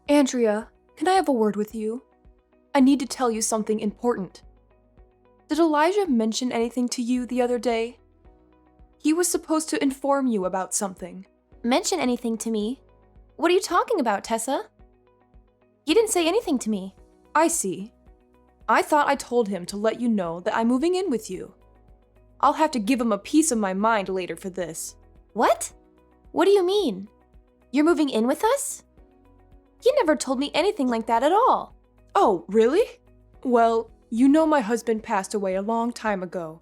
Andrea, can I have a word with you? I need to tell you something important. Did Elijah mention anything to you the other day? He was supposed to inform you about something. Mention anything to me? What are you talking about, Tessa? He didn't say anything to me. I see. I thought I told him to let you know that I'm moving in with you. I'll have to give him a piece of my mind later for this. What? What do you mean? You're moving in with us? He never told me anything like that at all. Oh, really? Well, you know my husband passed away a long time ago.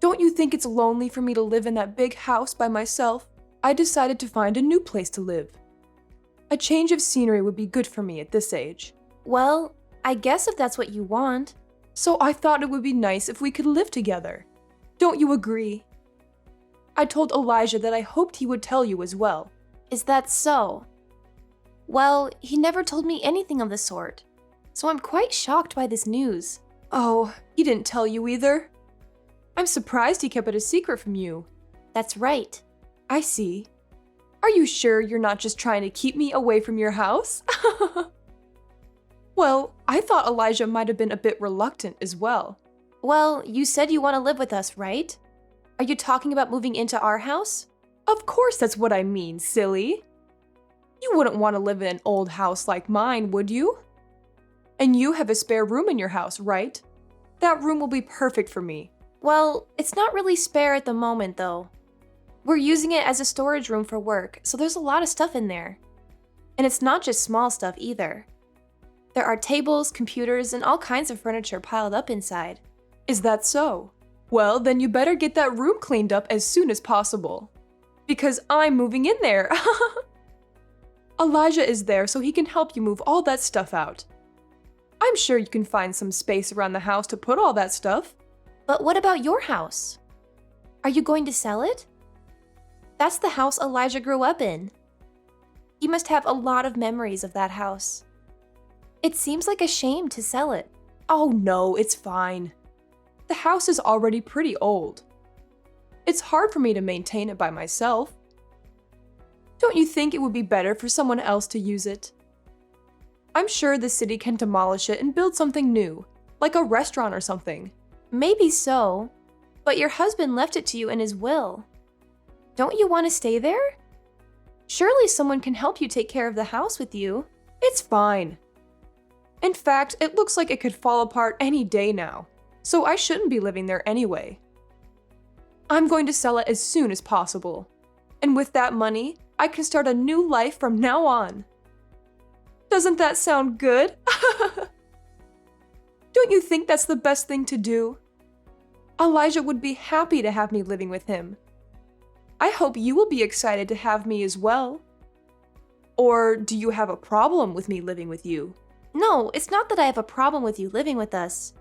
Don't you think it's lonely for me to live in that big house by myself? I decided to find a new place to live. A change of scenery would be good for me at this age. Well, I guess if that's what you want. So I thought it would be nice if we could live together. Don't you agree? I told Elijah that I hoped he would tell you as well. Is that so? Well, he never told me anything of the sort, so I'm quite shocked by this news. Oh, he didn't tell you either? I'm surprised he kept it a secret from you. That's right. I see. Are you sure you're not just trying to keep me away from your house? Well, I thought Elijah might have been a bit reluctant as well. Well, you said you want to live with us, right? Are you talking about moving into our house? Of course that's what I mean, silly. You wouldn't want to live in an old house like mine, would you? And you have a spare room in your house, right? That room will be perfect for me. Well, it's not really spare at the moment, though. We're using it as a storage room for work, so there's a lot of stuff in there. And it's not just small stuff either. There are tables, computers, and all kinds of furniture piled up inside. Is that so? Well, then you better get that room cleaned up as soon as possible. Because I'm moving in there. Elijah is there so he can help you move all that stuff out. I'm sure you can find some space around the house to put all that stuff. But what about your house? Are you going to sell it? That's the house Elijah grew up in. He must have a lot of memories of that house. It seems like a shame to sell it. Oh no, it's fine. The house is already pretty old. It's hard for me to maintain it by myself. Don't you think it would be better for someone else to use it? I'm sure the city can demolish it and build something new, like a restaurant or something. Maybe so, but your husband left it to you in his will. Don't you want to stay there? Surely someone can help you take care of the house with you. It's fine. In fact, it looks like it could fall apart any day now, so I shouldn't be living there anyway. I'm going to sell it as soon as possible, and with that money, I can start a new life from now on. Doesn't that sound good? Don't you think that's the best thing to do? Elijah would be happy to have me living with him. I hope you will be excited to have me as well. Or do you have a problem with me living with you? No, it's not that I have a problem with you living with us.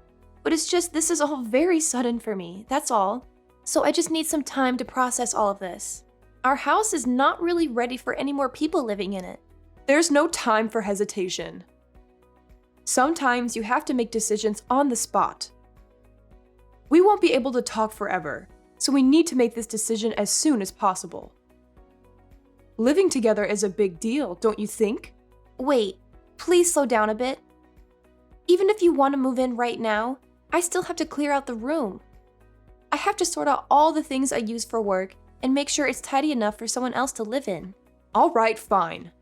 But it's just this is all very sudden for me, that's all. So I just need some time to process all of this. Our house is not really ready for any more people living in it. There's no time for hesitation. Sometimes you have to make decisions on the spot. We won't be able to talk forever, so we need to make this decision as soon as possible. Living together is a big deal, don't you think? Wait, please slow down a bit. Even if you want to move in right now, I still have to clear out the room. I have to sort out all the things I use for work and make sure it's tidy enough for someone else to live in. All right, fine.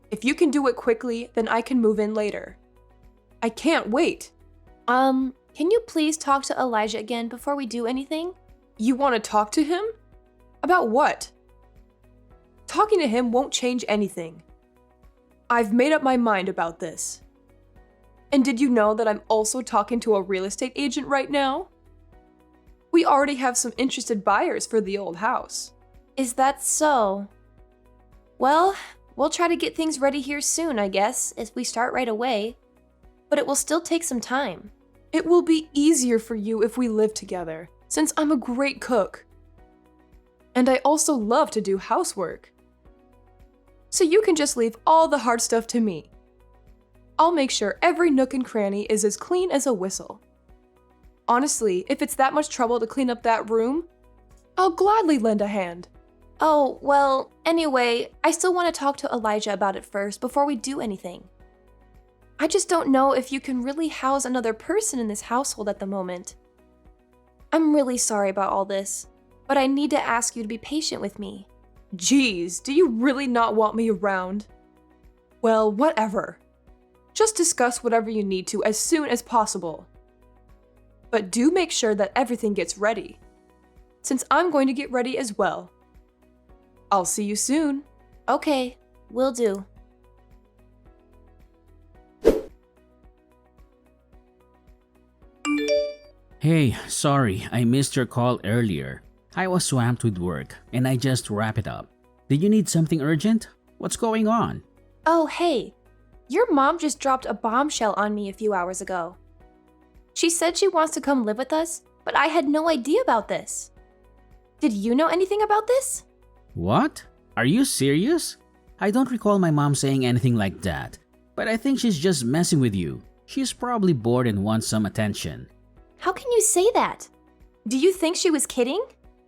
If you can do it quickly, then I can move in later. I can't wait. Can you please talk to Elijah again before we do anything? You want to talk to him? About what? Talking to him won't change anything. I've made up my mind about this. And did you know that I'm also talking to a real estate agent right now? We already have some interested buyers for the old house. Is that so? Well, we'll try to get things ready here soon, I guess, if we start right away. But it will still take some time. It will be easier for you if we live together, since I'm a great cook. And I also love to do housework. So you can just leave all the hard stuff to me. I'll make sure every nook and cranny is as clean as a whistle. Honestly, if it's that much trouble to clean up that room, I'll gladly lend a hand. Oh, well, anyway, I still want to talk to Elijah about it first before we do anything. I just don't know if you can really house another person in this household at the moment. I'm really sorry about all this, but I need to ask you to be patient with me. Geez, do you really not want me around? Well, whatever. Just discuss whatever you need to as soon as possible. But do make sure that everything gets ready, since I'm going to get ready as well. I'll see you soon. Okay, will do. Hey, sorry, I missed your call earlier. I was swamped with work, and I just wrapped it up. Did you need something urgent? What's going on? Oh, hey, your mom just dropped a bombshell on me a few hours ago. She said she wants to come live with us, but I had no idea about this. Did you know anything about this? What? Are you serious? I don't recall my mom saying anything like that, but I think she's just messing with you. She's probably bored and wants some attention. How can you say that? Do you think she was kidding?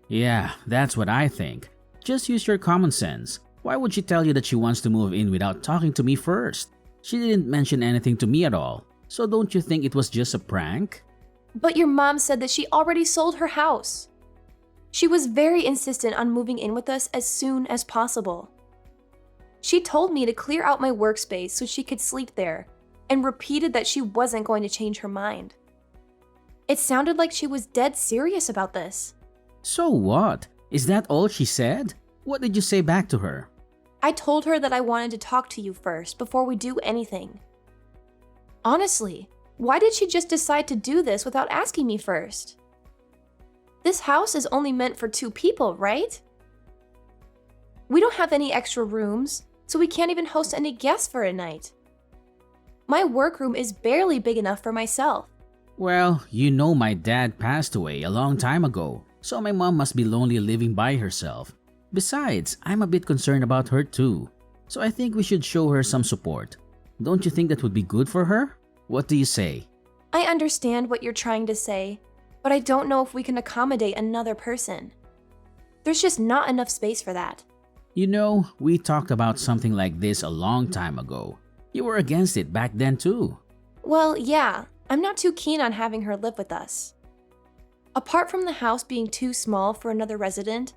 Yeah, that's what I think. Just use your common sense. Why would she tell you that she wants to move in without talking to me first? She didn't mention anything to me at all, so don't you think it was just a prank? But your mom said that she already sold her house. She was very insistent on moving in with us as soon as possible. She told me to clear out my workspace so she could sleep there, and repeated that she wasn't going to change her mind. It sounded like she was dead serious about this. So what? Is that all she said? What did you say back to her? I told her that I wanted to talk to you first before we do anything. Honestly, why did she just decide to do this without asking me first? This house is only meant for 2 people, right? We don't have any extra rooms, so we can't even host any guests for a night. My workroom is barely big enough for myself. Well, you know my dad passed away a long time ago, so my mom must be lonely living by herself. Besides, I'm a bit concerned about her too, so I think we should show her some support. Don't you think that would be good for her? What do you say? I understand what you're trying to say, but I don't know if we can accommodate another person. There's just not enough space for that. You know, we talked about something like this a long time ago. You were against it back then too. Well, yeah, I'm not too keen on having her live with us. Apart from the house being too small for another resident,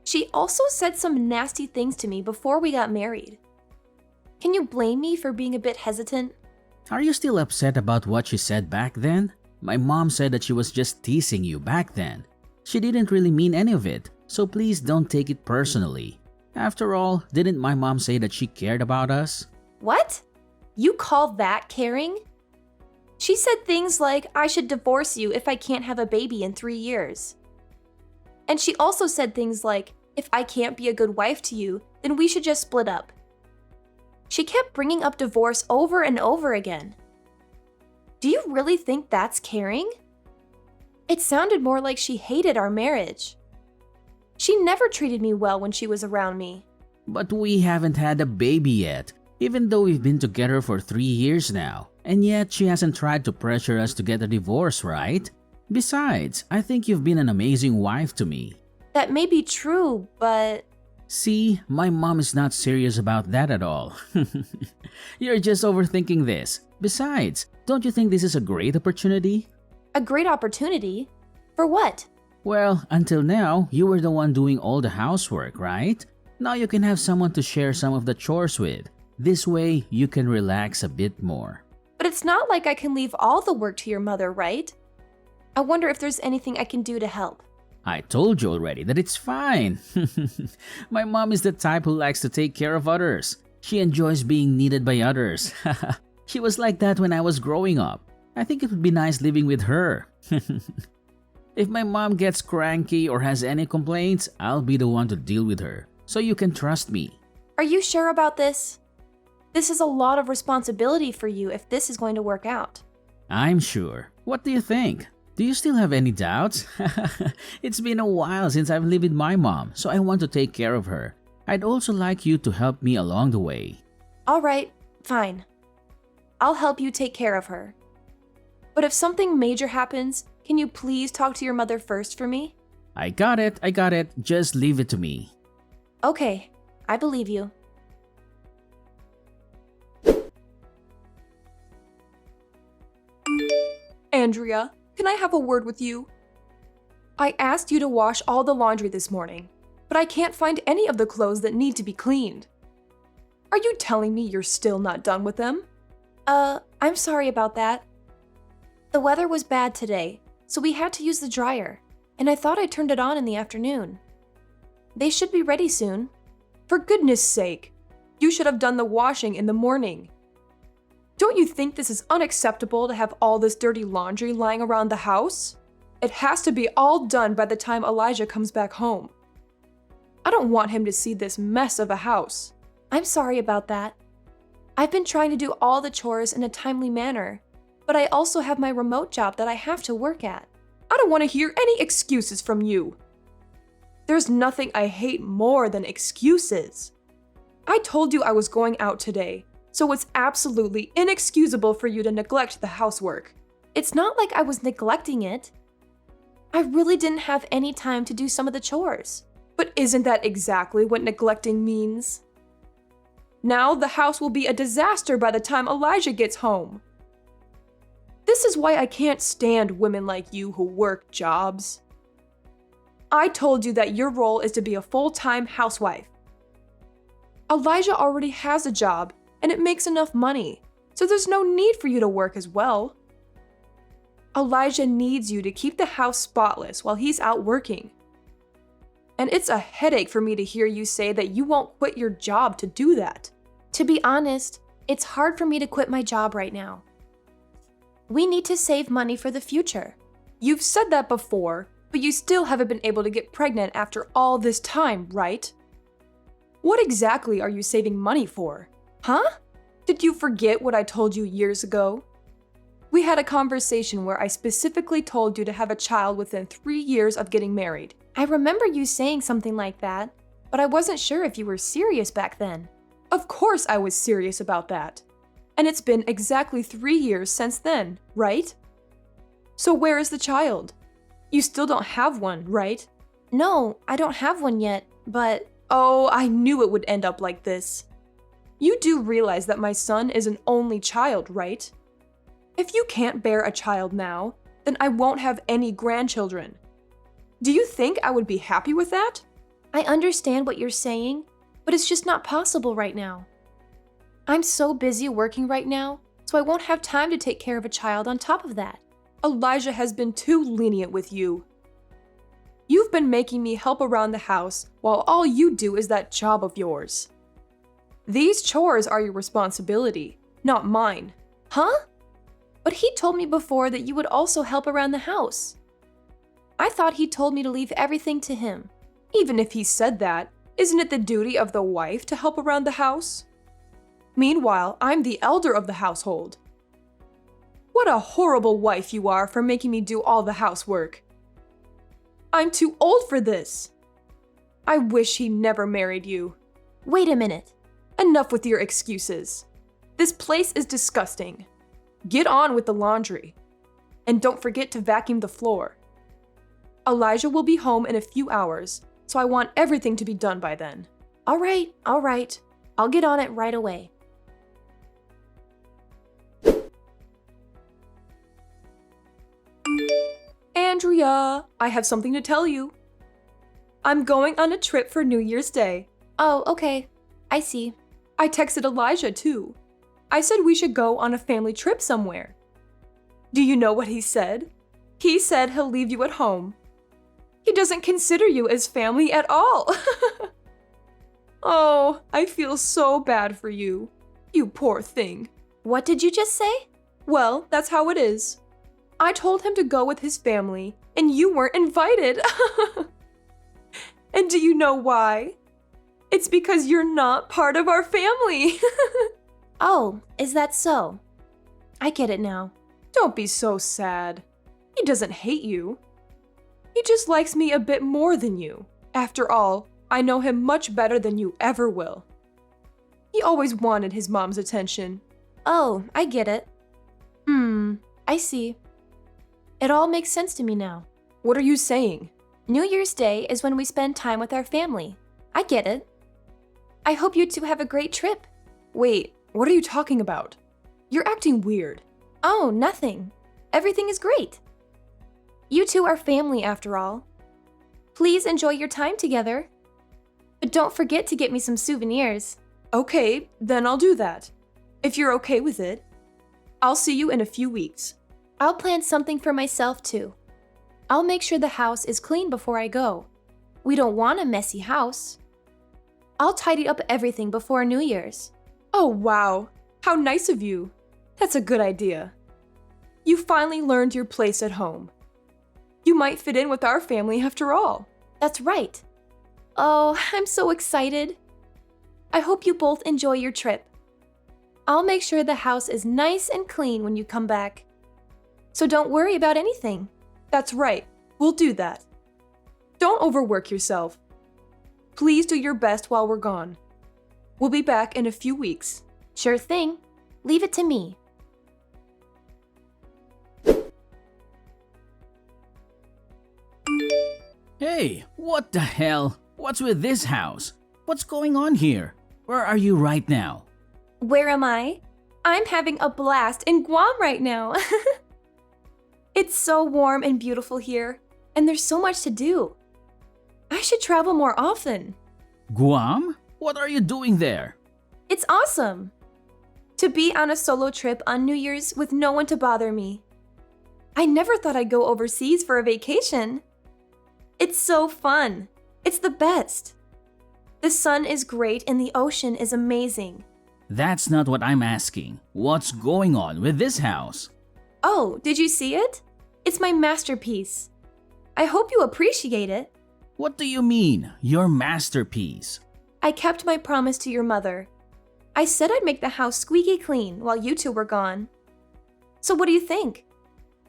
she also said some nasty things to me before we got married. Can you blame me for being a bit hesitant? Are you still upset about what she said back then? My mom said that she was just teasing you back then. She didn't really mean any of it, so please don't take it personally. After all, didn't my mom say that she cared about us? What? You call that caring? She said things like I should divorce you if I can't have a baby in 3 years. And she also said things like, if I can't be a good wife to you, then we should just split up. She kept bringing up divorce over and over again. Do you really think that's caring? It sounded more like she hated our marriage. She never treated me well when she was around me. But we haven't had a baby yet, even though we've been together for 3 years now. And yet she hasn't tried to pressure us to get a divorce, right? Besides, I think you've been an amazing wife to me. That may be true, but... See, my mom is not serious about that at all. You're just overthinking this. Besides, don't you think this is a great opportunity? A great opportunity? For what? Well, until now, you were the one doing all the housework, right? Now you can have someone to share some of the chores with. This way, you can relax a bit more. But it's not like I can leave all the work to your mother, right? I wonder if there's anything I can do to help. I told you already that it's fine. My mom is the type who likes to take care of others. She enjoys being needed by others. She was like that when I was growing up. I think it would be nice living with her. If my mom gets cranky or has any complaints, I'll be the one to deal with her. So you can trust me. Are you sure about this? This is a lot of responsibility for you if this is going to work out. I'm sure. What do you think? Do you still have any doubts? It's been a while since I've lived with my mom, so I want to take care of her. I'd also like you to help me along the way. All right, fine. I'll help you take care of her. But if something major happens, can you please talk to your mother first for me? I got it. Just leave it to me. Okay, I believe you. Andrea, can I have a word with you? I asked you to wash all the laundry this morning, but I can't find any of the clothes that need to be cleaned. Are you telling me you're still not done with them? I'm sorry about that. The weather was bad today, so we had to use the dryer, and I thought I turned it on in the afternoon. They should be ready soon. For goodness sake, you should have done the washing in the morning. Don't you think this is unacceptable to have all this dirty laundry lying around the house? It has to be all done by the time Elijah comes back home. I don't want him to see this mess of a house. I'm sorry about that. I've been trying to do all the chores in a timely manner, but I also have my remote job that I have to work at. I don't want to hear any excuses from you. There's nothing I hate more than excuses. I told you I was going out today, so it's absolutely inexcusable for you to neglect the housework. It's not like I was neglecting it. I really didn't have any time to do some of the chores. But isn't that exactly what neglecting means? Now the house will be a disaster by the time Elijah gets home. This is why I can't stand women like you who work jobs. I told you that your role is to be a full-time housewife. Elijah already has a job, and it makes enough money, so there's no need for you to work as well. Elijah needs you to keep the house spotless while he's out working. And it's a headache for me to hear you say that you won't quit your job to do that. To be honest, it's hard for me to quit my job right now. We need to save money for the future. You've said that before, but you still haven't been able to get pregnant after all this time, right? What exactly are you saving money for? Huh? Did you forget what I told you years ago? We had a conversation where I specifically told you to have a child within 3 years of getting married. I remember you saying something like that, but I wasn't sure if you were serious back then. Of course I was serious about that. And it's been exactly 3 years since then, right? So where is the child? You still don't have one, right? No, I don't have one yet, but... Oh, I knew it would end up like this. You do realize that my son is an only child, right? If you can't bear a child now, then I won't have any grandchildren. Do you think I would be happy with that? I understand what you're saying, but it's just not possible right now. I'm so busy working right now, so I won't have time to take care of a child on top of that. Elijah has been too lenient with you. You've been making me help around the house while all you do is that job of yours. These chores are your responsibility, not mine. Huh? But he told me before that you would also help around the house. I thought he told me to leave everything to him. Even if he said that, isn't it the duty of the wife to help around the house? Meanwhile, I'm the elder of the household. What a horrible wife you are for making me do all the housework. I'm too old for this. I wish he never married you. Wait a minute. Enough with your excuses. This place is disgusting. Get on with the laundry. And don't forget to vacuum the floor. Elijah will be home in a few hours, so I want everything to be done by then. All right. I'll get on it right away. Andrea, I have something to tell you. I'm going on a trip for New Year's Day. Oh, okay. I see. I texted Elijah too. I said we should go on a family trip somewhere. Do you know what he said? He said he'll leave you at home. He doesn't consider you as family at all. Oh, I feel so bad for you. You poor thing. What did you just say? Well, that's how it is. I told him to go with his family, and you weren't invited. And do you know why? It's because you're not part of our family. Oh, is that so? I get it now. Don't be so sad. He doesn't hate you. He just likes me a bit more than you. After all, I know him much better than you ever will. He always wanted his mom's attention. Oh, I get it. I see. It all makes sense to me now. What are you saying? New Year's Day is when we spend time with our family. I get it. I hope you two have a great trip. Wait, what are you talking about? You're acting weird. Oh, nothing. Everything is great. You two are family after all. Please enjoy your time together. But don't forget to get me some souvenirs. Okay, then I'll do that. If you're okay with it. I'll see you in a few weeks. I'll plan something for myself too. I'll make sure the house is clean before I go. We don't want a messy house. I'll tidy up everything before New Year's. Oh, wow. How nice of you. That's a good idea. You finally learned your place at home. You might fit in with our family after all. That's right. Oh, I'm so excited. I hope you both enjoy your trip. I'll make sure the house is nice and clean when you come back. So don't worry about anything. That's right. We'll do that. Don't overwork yourself. Please do your best while we're gone. We'll be back in a few weeks. Sure thing. Leave it to me. Hey, what the hell? What's with this house? What's going on here? Where are you right now? Where am I? I'm having a blast in Guam right now. It's so warm and beautiful here, and there's so much to do. I should travel more often. Guam? What are you doing there? It's awesome. To be on a solo trip on New Year's with no one to bother me. I never thought I'd go overseas for a vacation. It's so fun. It's the best. The sun is great and the ocean is amazing. That's not what I'm asking. What's going on with this house? Oh, did you see it? It's my masterpiece. I hope you appreciate it. What do you mean, your masterpiece? I kept my promise to your mother. I said I'd make the house squeaky clean while you two were gone. So what do you think?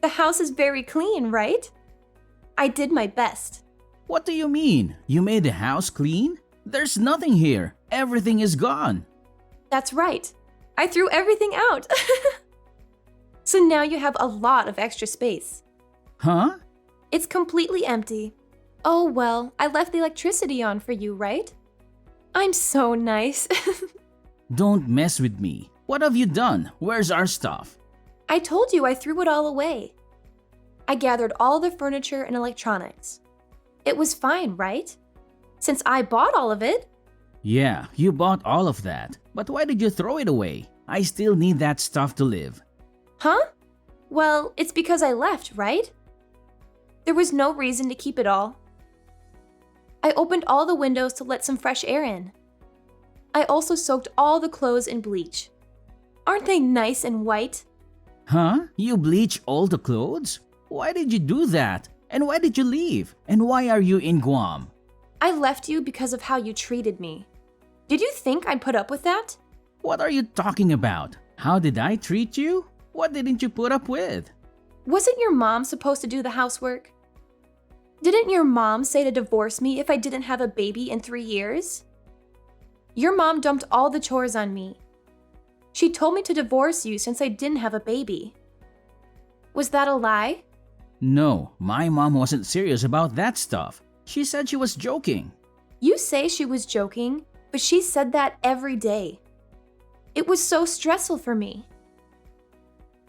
The house is very clean, right? I did my best. What do you mean? You made the house clean? There's nothing here. Everything is gone. That's right. I threw everything out. So now you have a lot of extra space. Huh? It's completely empty. Oh well, I left the electricity on for you, right? I'm so nice. Don't mess with me. What have you done? Where's our stuff? I told you I threw it all away. I gathered all the furniture and electronics. It was fine, right? Since I bought all of it. Yeah, you bought all of that. But why did you throw it away? I still need that stuff to live. Huh? Well, it's because I left, right? There was no reason to keep it all. I opened all the windows to let some fresh air in. I also soaked all the clothes in bleach. Aren't they nice and white? Huh? You bleach all the clothes? Why did you do that? And why did you leave? And why are you in Guam? I left you because of how you treated me. Did you think I'd put up with that? What are you talking about? How did I treat you? What didn't you put up with? Wasn't your mom supposed to do the housework? Didn't your mom say to divorce me if I didn't have a baby in 3 years? Your mom dumped all the chores on me. She told me to divorce you since I didn't have a baby. Was that a lie? No, my mom wasn't serious about that stuff. She said she was joking. You say she was joking, but she said that every day. It was so stressful for me.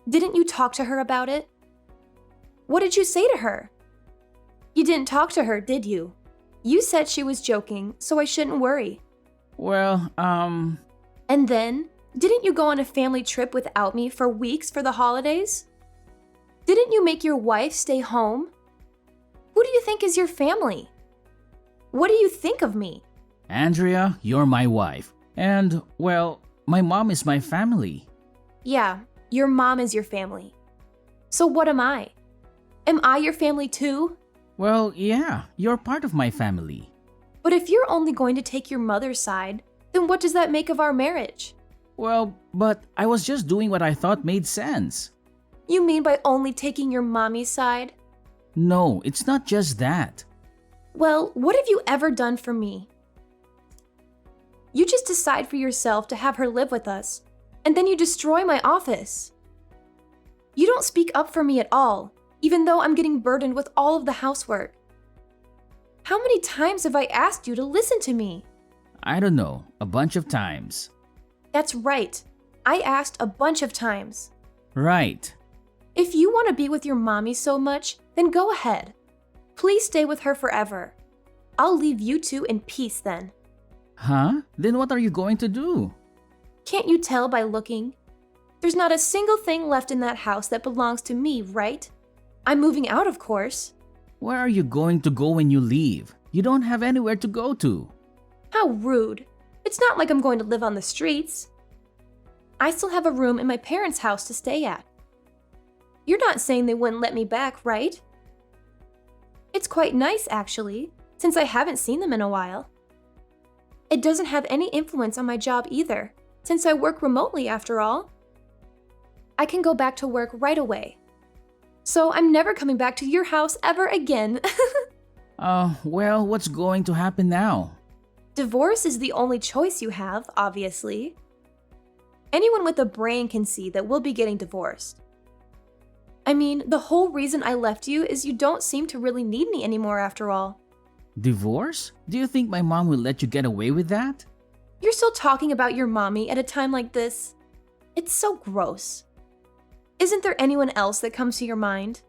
Didn't you talk to her about it? What did you say to her? You didn't talk to her, did you? You said she was joking, so I shouldn't worry. Well, And then, didn't you go on a family trip without me for weeks for the holidays? Didn't you make your wife stay home? Who do you think is your family? What do you think of me? Andrea, you're my wife. And, well, my mom is my family. Yeah, your mom is your family. So what am I? Am I your family too? Well, yeah, you're part of my family. But if you're only going to take your mother's side, then what does that make of our marriage? Well, but I was just doing what I thought made sense. You mean by only taking your mommy's side? No, it's not just that. Well, what have you ever done for me? You just decide for yourself to have her live with us, and then you destroy my office. You don't speak up for me at all, even though I'm getting burdened with all of the housework. How many times have I asked you to listen to me? I don't know, a bunch of times. That's right. I asked a bunch of times. Right. If you want to be with your mommy so much, then go ahead. Please stay with her forever. I'll leave you two in peace then. Huh? Then what are you going to do? Can't you tell by looking? There's not a single thing left in that house that belongs to me, right? I'm moving out, of course. Where are you going to go when you leave? You don't have anywhere to go to. How rude. It's not like I'm going to live on the streets. I still have a room in my parents' house to stay at. You're not saying they wouldn't let me back, right? It's quite nice, actually, since I haven't seen them in a while. It doesn't have any influence on my job either, since I work remotely after all. I can go back to work right away. So I'm never coming back to your house ever again. Well, what's going to happen now? Divorce is the only choice you have, obviously. Anyone with a brain can see that we'll be getting divorced. I mean, the whole reason I left you is you don't seem to really need me anymore after all. Divorce? Do you think my mom will let you get away with that? You're still talking about your mommy at a time like this? It's so gross. Isn't there anyone else that comes to your mind?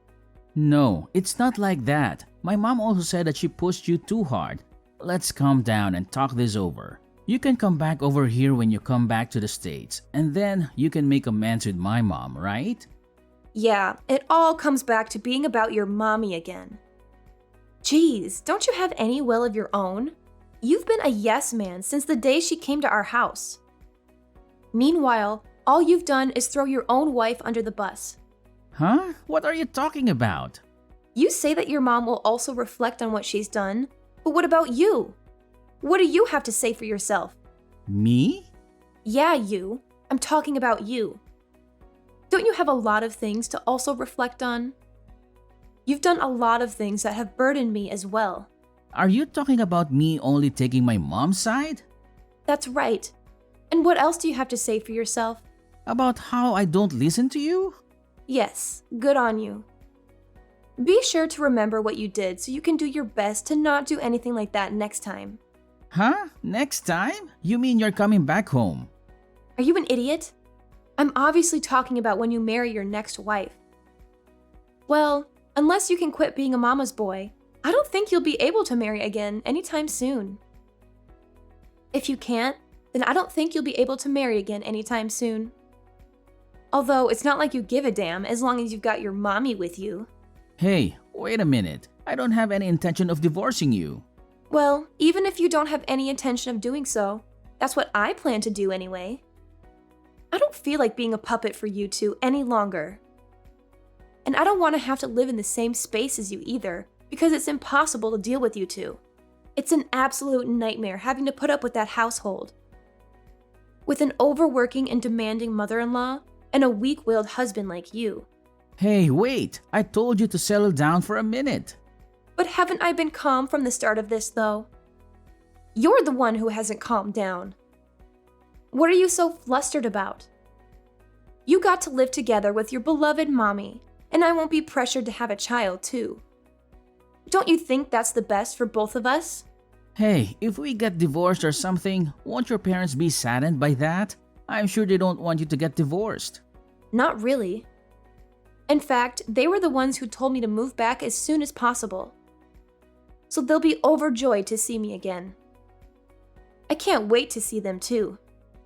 No, it's not like that. My mom also said that she pushed you too hard. Let's calm down and talk this over. You can come back over here when you come back to the States, and then you can make amends with my mom, right? Yeah, it all comes back to being about your mommy again. Geez, don't you have any will of your own? You've been a yes man since the day she came to our house. Meanwhile, all you've done is throw your own wife under the bus. Huh? What are you talking about? You say that your mom will also reflect on what she's done, but what about you? What do you have to say for yourself? Me? Yeah, you. I'm talking about you. Don't you have a lot of things to also reflect on? You've done a lot of things that have burdened me as well. Are you talking about me only taking my mom's side? That's right. And what else do you have to say for yourself? About how I don't listen to you? Yes, good on you. Be sure to remember what you did so you can do your best to not do anything like that next time. Huh? Next time? You mean you're coming back home? Are you an idiot? I'm obviously talking about when you marry your next wife. Well, unless you can quit being a mama's boy, I don't think you'll be able to marry again anytime soon. If you can't, then I don't think you'll be able to marry again anytime soon. Although it's not like you give a damn as long as you've got your mommy with you. Hey, wait a minute. I don't have any intention of divorcing you. Well, even if you don't have any intention of doing so, that's what I plan to do anyway. I don't feel like being a puppet for you two any longer. And I don't want to have to live in the same space as you either, because it's impossible to deal with you two. It's an absolute nightmare having to put up with that household. With an overworking and demanding mother-in-law, and a weak-willed husband like you. Hey, wait! I told you to settle down for a minute. But haven't I been calm from the start of this, though? You're the one who hasn't calmed down. What are you so flustered about? You got to live together with your beloved mommy, and I won't be pressured to have a child, too. Don't you think that's the best for both of us? Hey, if we get divorced or something, won't your parents be saddened by that? I'm sure they don't want you to get divorced. Not really. In fact, they were the ones who told me to move back as soon as possible. So they'll be overjoyed to see me again. I can't wait to see them too.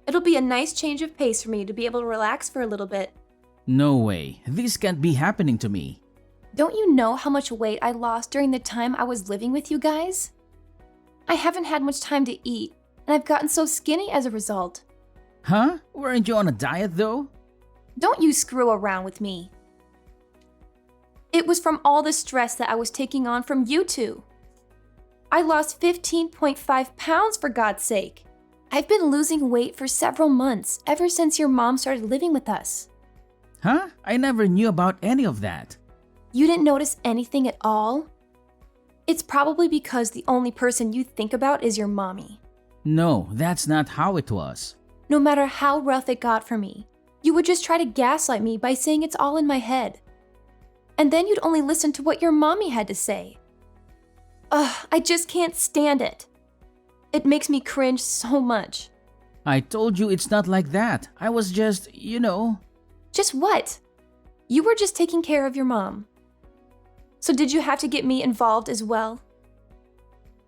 It'll be a nice change of pace for me to be able to relax for a little bit. No way. This can't be happening to me. Don't you know how much weight I lost during the time I was living with you guys? I haven't had much time to eat, and I've gotten so skinny as a result. Huh? Weren't you on a diet though? Don't you screw around with me. It was from all the stress that I was taking on from you two. I lost 15.5 pounds for God's sake. I've been losing weight for several months ever since your mom started living with us. Huh? I never knew about any of that. You didn't notice anything at all? It's probably because the only person you think about is your mommy. No, that's not how it was. No matter how rough it got for me, you would just try to gaslight me by saying it's all in my head. And then you'd only listen to what your mommy had to say. Ugh, I just can't stand it. It makes me cringe so much. I told you it's not like that. I was just. Just what? You were just taking care of your mom. So did you have to get me involved as well?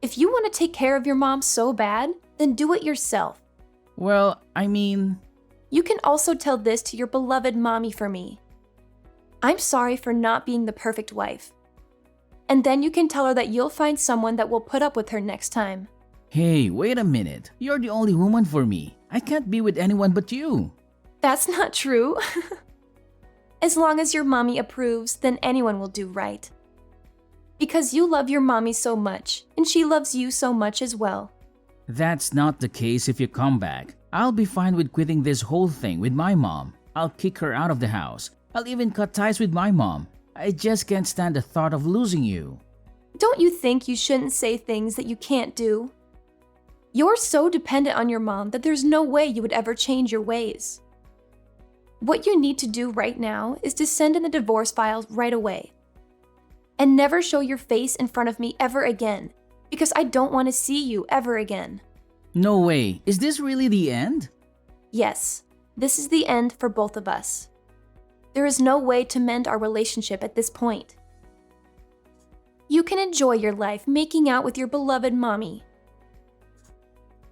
If you want to take care of your mom so bad, then do it yourself. Well, I mean, You can also tell this to your beloved mommy for me. I'm sorry for not being the perfect wife. And then you can tell her that you'll find someone that will put up with her next time. hey, wait a minute. You're the only woman for me. I can't be with anyone but you. That's not true. As long as your mommy approves, then anyone will do right. Because you love your mommy so much, and she loves you so much as well. That's not the case if you come back. I'll be fine with quitting this whole thing with my mom. I'll kick her out of the house. I'll even cut ties with my mom. I just can't stand the thought of losing you. Don't you think you shouldn't say things that you can't do? You're so dependent on your mom that there's no way you would ever change your ways. What you need to do right now is to send in the divorce files right away. And never show your face in front of me ever again, because I don't want to see you ever again. No way. Is this really the end? Yes, this is the end for both of us. There is no way to mend our relationship at this point. You can enjoy your life making out with your beloved mommy.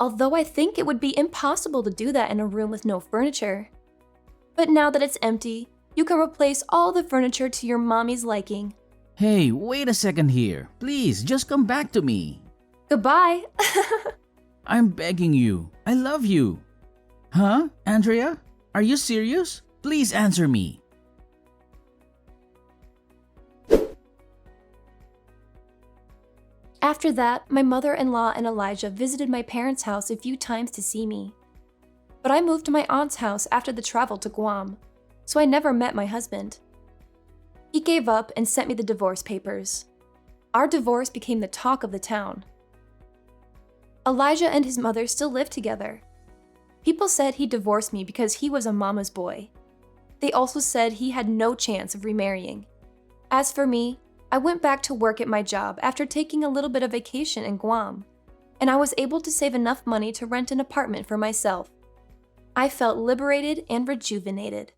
Although I think it would be impossible to do that in a room with no furniture. But now that it's empty, you can replace all the furniture to your mommy's liking. Hey, wait a second here. Please, just come back to me. Goodbye! I'm begging you. I love you. Huh? Andrea? Are you serious? Please answer me. After that, my mother-in-law and Elijah visited my parents' house a few times to see me. But I moved to my aunt's house after the travel to Guam, so I never met my husband. He gave up and sent me the divorce papers. Our divorce became the talk of the town. Elijah and his mother still live together. People said he divorced me because he was a mama's boy. They also said he had no chance of remarrying. As for me, I went back to work at my job after taking a little bit of vacation in Guam, and I was able to save enough money to rent an apartment for myself. I felt liberated and rejuvenated.